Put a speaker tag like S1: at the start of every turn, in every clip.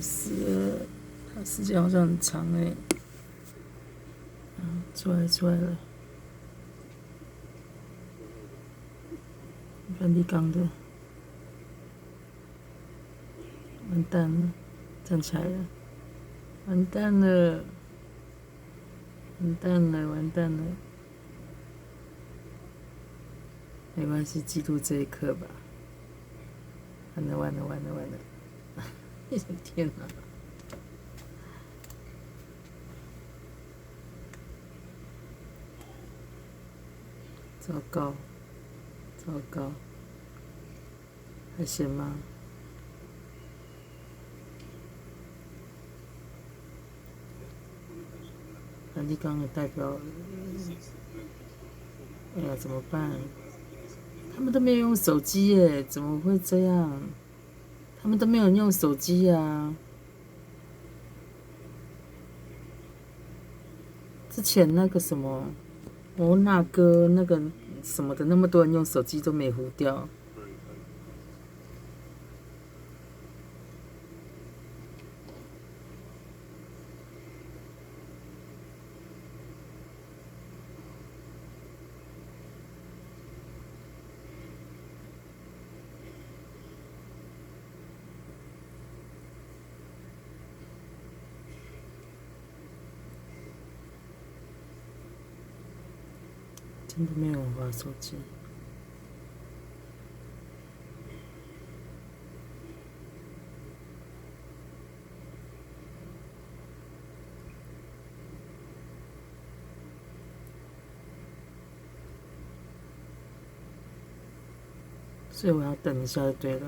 S1: 是，它时间好像很长哎。出来了，梵蒂冈的，完蛋了，站起来了，完蛋了，完蛋了，完蛋了。没关系，记录这一刻吧。完了！天哪！糟糕，还行吗？梵蒂冈的代表，哎呀，怎么办？他们都没有用手机耶，怎么会这样？他们都没有用手机啊。之前那个什么，那个什么的，那么多人用手机都没糊掉。真的没有人玩手机。所以我要等一下就对了。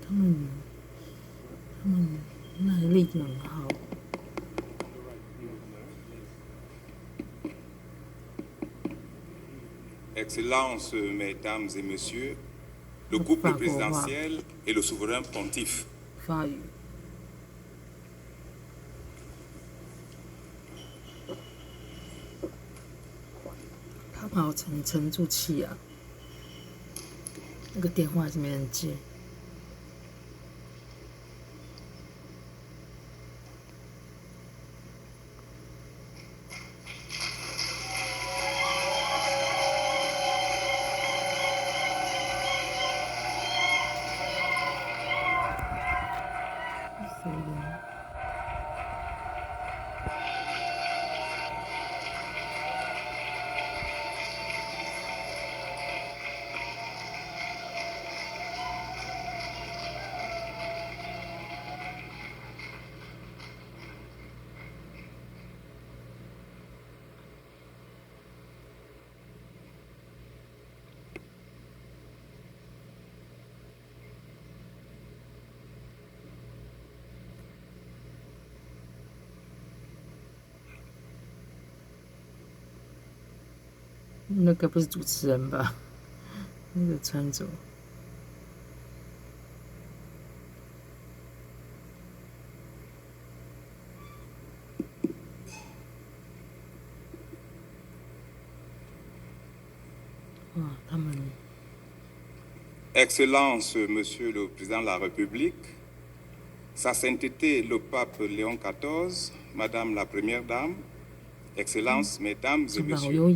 S1: 他们耐力很好。
S2: Excellences, Mesdames et Messieurs, le couple présidentiel et le souverain pontife.
S1: 法语。他们好沉住气啊！那个电话还是没人接。那个不是主持人吧？那个穿着。他们。
S2: Excellence, Monsieur le Président de la République, Sa Sainteté le Pape Léon XIV, Madame la Première Dame, Excellences, Mesdames et Messieurs,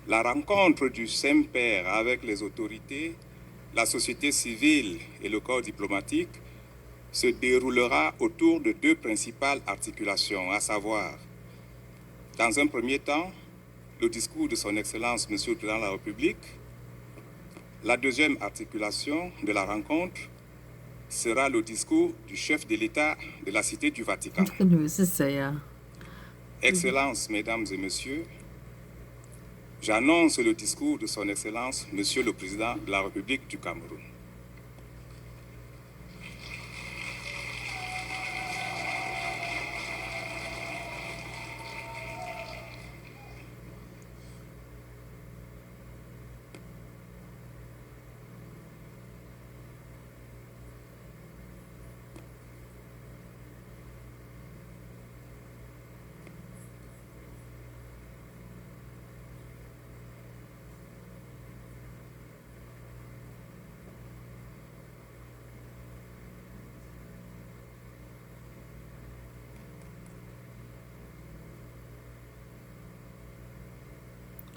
S2: la rencontre du Saint-Père avec les autorités, la société civile et le corps diplomatique se déroulera autour de deux principales articulations, à savoir, dans un premier temps, le discours de son Excellence, Monsieur le Président de la République. La deuxième articulation de la rencontre sera le discours du chef de l'État de la Cité du Vatican. Excellences, Mesdames et Messieurs, j'annonce le discours de Son Excellence, Monsieur le Président de la République du Cameroun.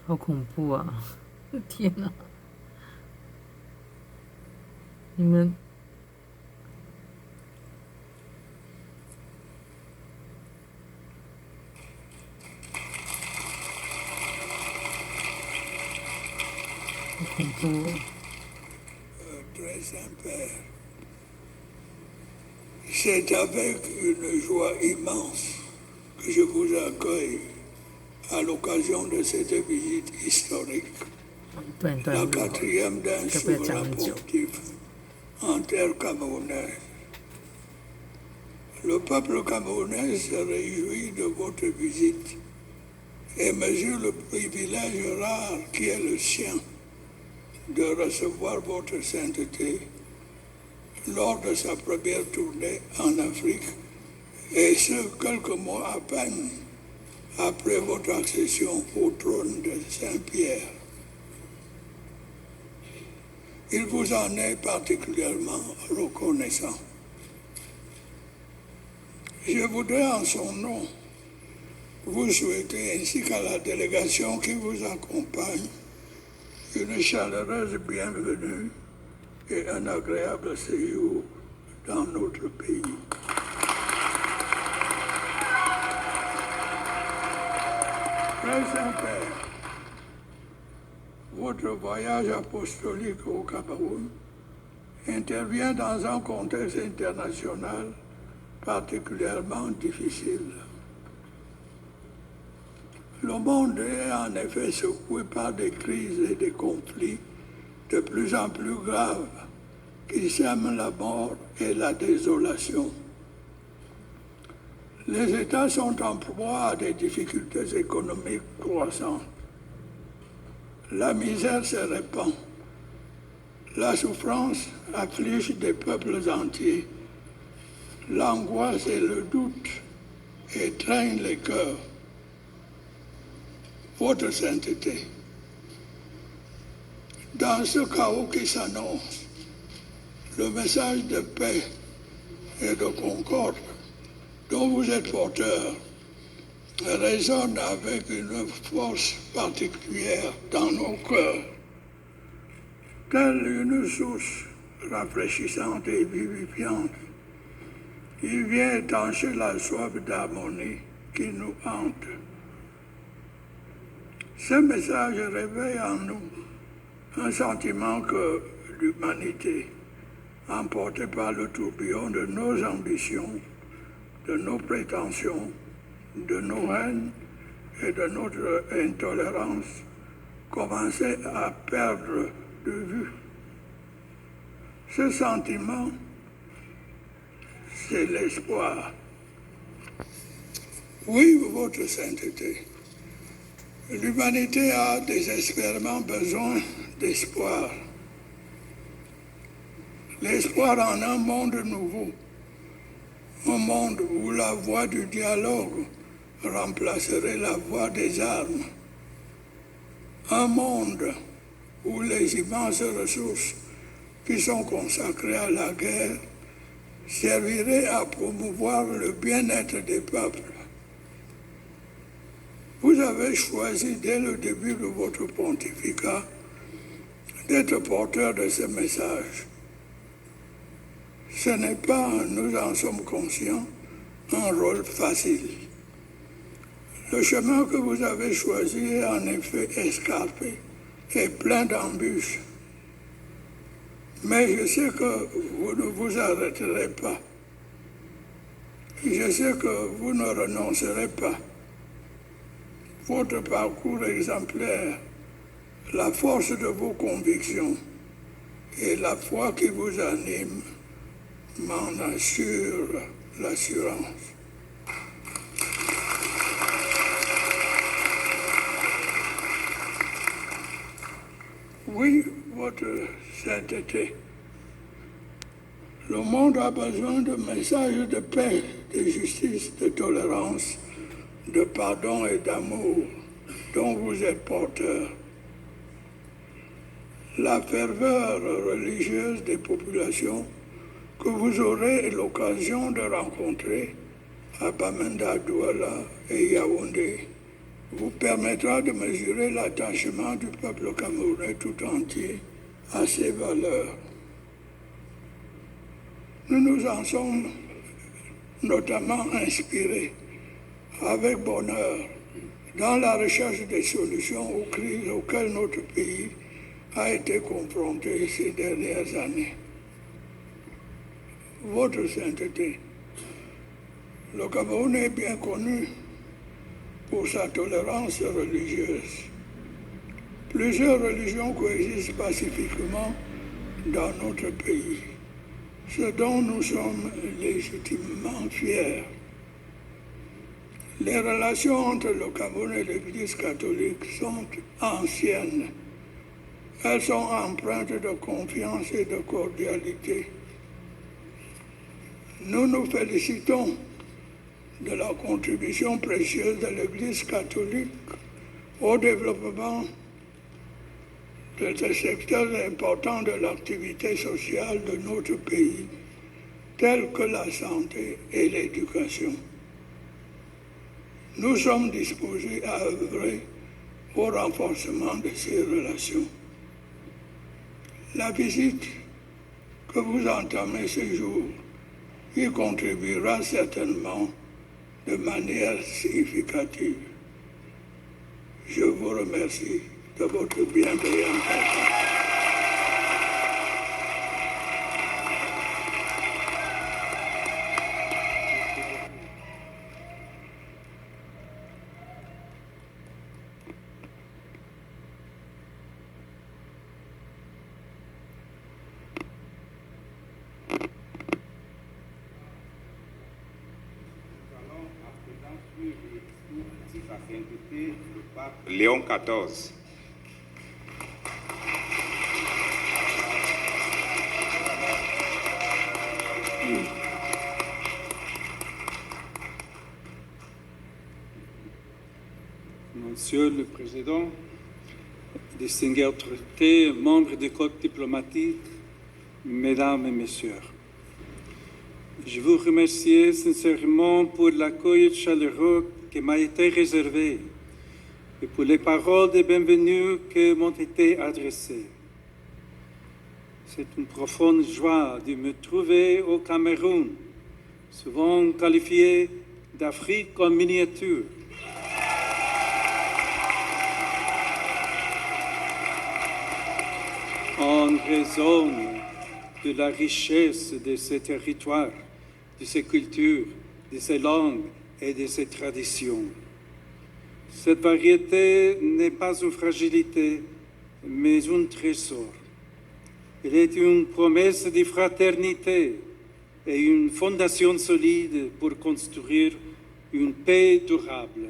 S1: 好恐怖啊！天哪，你们好恐怖哦！
S3: Très Saint-Père, c'est avec une joie immense que je vous accueille à l'occasion de cette visite historique, la quatrième d'un souverain pontife en terre camerounaise. Le peuple camerounais se réjouit de votre visite et mesure le privilège rare qui est le sien de recevoir votre sainteté lors de sa première tournée en Afrique, et ce, quelques mois à peine après votre accession au trône de Saint-Pierre. Il vous en est particulièrement reconnaissant. Je voudrais en son nom vous souhaiter, ainsi qu'à la délégation qui vous accompagne, une chaleureuse bienvenue et un agréable séjour dans notre pays. Frère Saint-Père, votre voyage apostolique au Cameroun intervient dans un contexte international particulièrement difficile. Le monde est en effet secoué par des crises et des conflits de plus en plus graves qui sèment la mort et la désolation. Les États sont en proie à des difficultés économiques croissantes. La misère se répand. La souffrance afflige des peuples entiers. L'angoisse et le doute étreignent les cœurs. Votre sainteté, dans ce chaos qui s'annonce, le message de paix et de concorde dont vous êtes porteur résonne avec une force particulière dans nos cœurs, telle une source rafraîchissante et vivifiante. Il vient étancher la soif d'harmonie qui nous hante. Ce message réveille en nous un sentiment que l'humanité, emportée par le tourbillon de nos ambitions, de nos prétentions, de nos haines et de notre intolérance, commençait à perdre de vue. Ce sentiment, c'est l'espoir. Oui, votre sainteté. L'humanité a désespérément besoin d'espoir. L'espoir en un monde nouveau, un monde où la voie du dialogue remplacerait la voie des armes, un monde où les immenses ressources qui sont consacrées à la guerre serviraient à promouvoir le bien-être des peuples. Vous avez choisi dès le début de votre pontificat d'être porteur de ce message. Ce n'est pas, nous en sommes conscients, un rôle facile. Le chemin que vous avez choisi est en effet escarpé et plein d'embûches. Mais je sais que vous ne vous arrêterez pas. Je sais que vous ne renoncerez pas. Votre parcours exemplaire La force de vos convictions et la foi qui vous anime m'en assure l'assurance. Oui, votre sainteté. Le monde a besoin de messages de paix, de justice, de tolérance, de pardon et d'amour dont vous êtes porteur. La ferveur religieuse des populations que vous aurez l'occasion de rencontrer à Bamenda, Douala et Yaoundé vous permettra de mesurer l'attachement du peuple camerounais tout entier à ces valeurs. Nous nous en sommes notamment inspirés avec bonheur dans la recherche des solutions aux crises auxquelles notre pays a été confronté ces dernières années. Votre sainteté, le Cameroun est bien connu pour sa tolérance religieuse. Plusieurs religions coexistent pacifiquement dans notre pays, ce dont nous sommes légitimement fiers. Les relations entre le Cameroun et l'Église catholique sont anciennes. Elles sont empreintes de confiance et de cordialité. Nous nous félicitons de la contribution précieuse de l'Église catholique au développement de ce secteur important de l'activité sociale de notre pays, tels que la santé et l'éducation. Nous sommes disposés à œuvrer au renforcement de ces relations. La visite que vous entamez ce jour y contribuera certainement de manière significative. Je vous remercie de votre bienveillance.
S2: Léon XIV.
S4: Monsieur le Président, distingués autorités, membres du corps diplomatique, Mesdames et Messieurs, je vous remercie sincèrement pour l'accueil chaleureux qui m'a été réservé et pour les paroles de bienvenue qui m'ont été adressées. C'est une profonde joie de me trouver au Cameroun, souvent qualifié d'Afrique en miniature. En raison de la richesse de ces territoires, de ces cultures, de ces langues et de ces traditions. Cette variété n'est pas une fragilité, mais un trésor. Elle est une promesse de fraternité et une fondation solide pour construire une paix durable.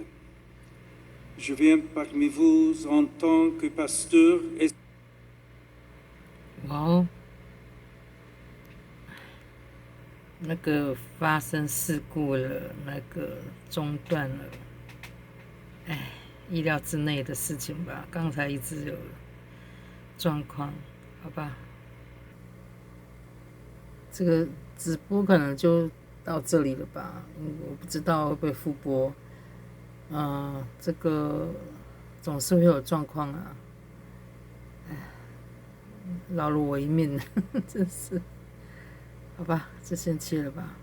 S4: Je viens parmi vous en tant que pasteur et
S1: 哇哦，那个发生事故了，那个中断了，哎，意料之内的事情吧。刚才一直有状况，好吧。这个直播可能就到这里了吧，我不知道会不会复播。这个总是会有状况啊。饶了我一命，真是，好吧，就先切了吧。